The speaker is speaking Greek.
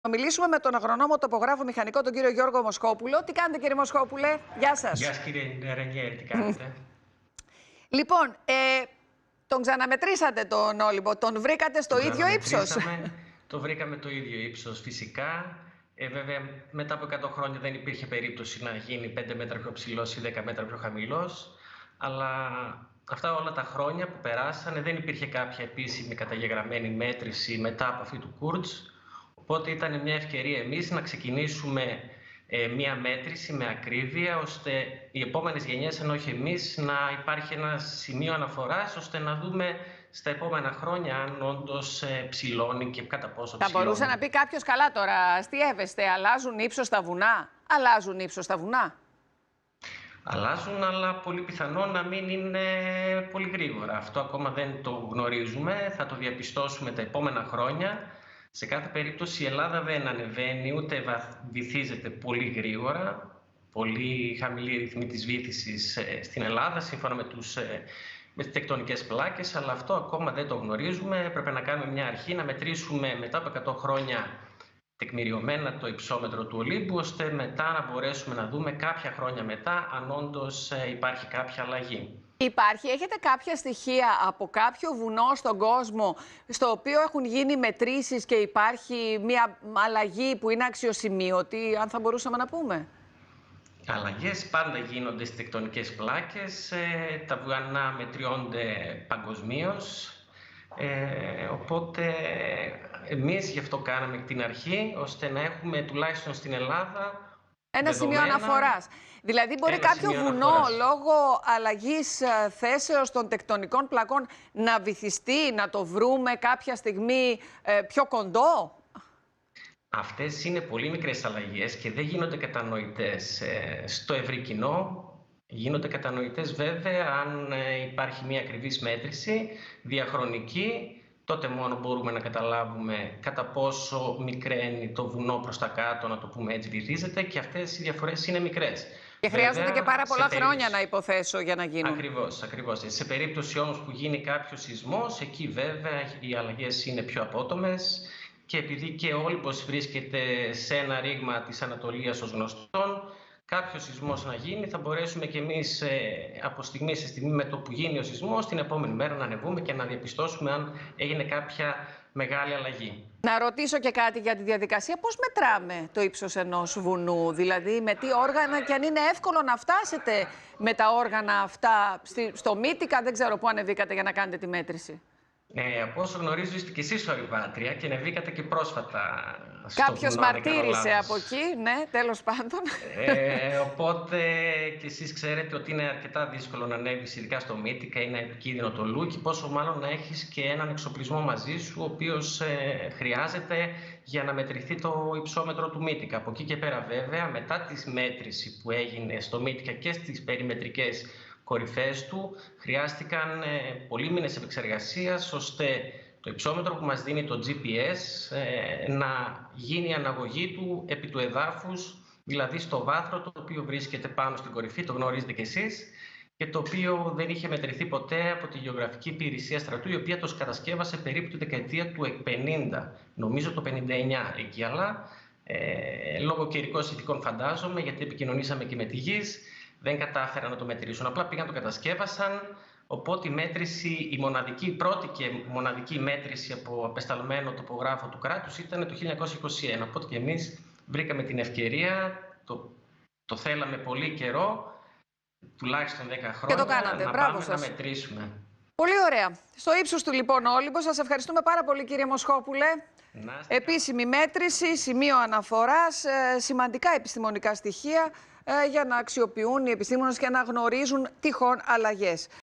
Θα μιλήσουμε με τον αγρονόμο τοπογράφο μηχανικό, τον κύριο Γιώργο Μοσχόπουλο. Τι κάνετε, κύριε Μοσχόπουλε? Γεια σας. Γεια σας, κύριε Ρενιέρη, τι κάνετε? Λοιπόν, τον ξαναμετρήσατε τον Όλυμπο, τον βρήκατε στο ίδιο ύψος? Το βρήκαμε το ίδιο ύψος, φυσικά. Βέβαια, μετά από 100 χρόνια δεν υπήρχε περίπτωση να γίνει 5 μέτρα πιο ψηλός ή 10 μέτρα πιο χαμηλός. Αλλά αυτά όλα τα χρόνια που περάσανε δεν υπήρχε κάποια επίσημη καταγεγραμμένη μέτρηση μετά από αυτή του Κούρτς. Οπότε ήταν μια ευκαιρία εμείς να ξεκινήσουμε μια μέτρηση με ακρίβεια, ώστε οι επόμενες γενιές, ενώ όχι εμείς, να υπάρχει ένα σημείο αναφοράς, ώστε να δούμε στα επόμενα χρόνια αν όντως ψηλώνει και κατά πόσο ψηλώνει. Θα μπορούσε να πει κάποιος, καλά τώρα, αστιεύεστε, αλλάζουν ύψος τα βουνά? Αλλάζουν ύψος τα βουνά? Αλλάζουν, αλλά πολύ πιθανό να μην είναι πολύ γρήγορα. Αυτό ακόμα δεν το γνωρίζουμε, θα το διαπιστώσουμε τα επόμενα χρόνια. Σε κάθε περίπτωση η Ελλάδα δεν ανεβαίνει ούτε βυθίζεται πολύ γρήγορα. Πολύ χαμηλή ρυθμή της βύθισης στην Ελλάδα, σύμφωνα με τις τεκτονικές πλάκες, αλλά αυτό ακόμα δεν το γνωρίζουμε. Έπρεπε να κάνουμε μια αρχή, να μετρήσουμε μετά από 100 χρόνια τεκμηριωμένα το υψόμετρο του Ολύμπου, ώστε μετά να μπορέσουμε να δούμε κάποια χρόνια μετά αν όντως υπάρχει κάποια αλλαγή. Έχετε κάποια στοιχεία από κάποιο βουνό στον κόσμο στο οποίο έχουν γίνει μετρήσεις και υπάρχει μια αλλαγή που είναι αξιοσημείωτη, αν θα μπορούσαμε να πούμε? Αλλαγές πάντα γίνονται στις τεκτονικές πλάκες, τα βουνά μετριώνται παγκοσμίως, οπότε εμείς γι' αυτό κάναμε την αρχή, ώστε να έχουμε τουλάχιστον στην Ελλάδα ένα σημείο αναφοράς. Δηλαδή μπορεί κάποιο βουνό λόγω αλλαγής θέσεως των τεκτονικών πλακών να βυθιστεί, να το βρούμε κάποια στιγμή πιο κοντό? Αυτές είναι πολύ μικρές αλλαγές και δεν γίνονται κατανοητές στο ευρύ κοινό. Γίνονται κατανοητές βέβαια αν υπάρχει μια ακριβής μέτρηση διαχρονική. Τότε μόνο μπορούμε να καταλάβουμε κατά πόσο μικραίνει το βουνό προς τα κάτω, να το πούμε έτσι, βυθίζεται, και αυτές οι διαφορές είναι μικρές. Και χρειάζονται και πάρα πολλά χρόνια να υποθέσω για να γίνουν. Ακριβώς. Σε περίπτωση όμως που γίνει κάποιος σεισμός, εκεί βέβαια οι αλλαγές είναι πιο απότομες, και επειδή και ο Όλυμπος βρίσκεται σε ένα ρήγμα της Ανατολίας ως γνωστόν, κάποιος σεισμός να γίνει, θα μπορέσουμε κι εμείς από στιγμή σε στιγμή, με το που γίνει ο σεισμός, την επόμενη μέρα να ανεβούμε και να διαπιστώσουμε αν έγινε κάποια μεγάλη αλλαγή. Να ρωτήσω και κάτι για τη διαδικασία. Πώς μετράμε το ύψος ενός βουνού? Δηλαδή με τι όργανα, και αν είναι εύκολο να φτάσετε με τα όργανα αυτά στο Μύτικα? Δεν ξέρω πού ανεβήκατε για να κάνετε τη μέτρηση. Από όσο γνωρίζω, είστε κι εσείς ορειβάτρια και ανεβήκατε και πρόσφατα στο Κάποιος βουνό, μαρτύρησε από εκεί, ναι, τέλος πάντων. Οπότε κι εσείς ξέρετε ότι είναι αρκετά δύσκολο να ανέβεις, ειδικά στο Μύτικα, είναι επικίνδυνο το Λούκι, πόσο μάλλον να έχεις και έναν εξοπλισμό μαζί σου, ο οποίος χρειάζεται για να μετρηθεί το υψόμετρο του Μύτικα. Από εκεί και πέρα βέβαια, μετά τη μέτρηση που έγινε στο Μύτικα και στις περιμετρικές κορυφές του, χρειάστηκαν πολλοί μήνες επεξεργασίας, ώστε το υψόμετρο που μας δίνει το GPS να γίνει η αναγωγή του επί του εδάφους, δηλαδή στο βάθρο το οποίο βρίσκεται πάνω στην κορυφή, το γνωρίζετε κι εσείς, και το οποίο δεν είχε μετρηθεί ποτέ από τη Γεωγραφική Υπηρεσία Στρατού, η οποία το κατασκεύασε περίπου τη δεκαετία του 50, νομίζω το 59 εκεί, αλλά λόγω καιρικών συνθηκών φαντάζομαι, γιατί επικοινωνήσαμε και με τη γης, δεν κατάφεραν να το μετρήσουν. Απλά πήγαν, το κατασκεύασαν. Οπότε η μέτρηση, η πρώτη και μοναδική μέτρηση από απεσταλμένο τοπογράφο του κράτους ήταν το 1921. Οπότε και εμείς βρήκαμε την ευκαιρία, το θέλαμε πολύ καιρό, τουλάχιστον 10 χρόνια, και το κάνατε. να Μπράβο πάμε σας. να μετρήσουμε. Πολύ ωραία. Στο ύψος του λοιπόν Όλυμπος. Σας ευχαριστούμε πάρα πολύ, κύριε Μοσχόπουλε. Επίσημη μέτρηση, σημείο αναφοράς, σημαντικά επιστημονικά στοιχεία για να αξιοποιούν οι επιστήμονες και να γνωρίζουν τυχόν αλλαγές.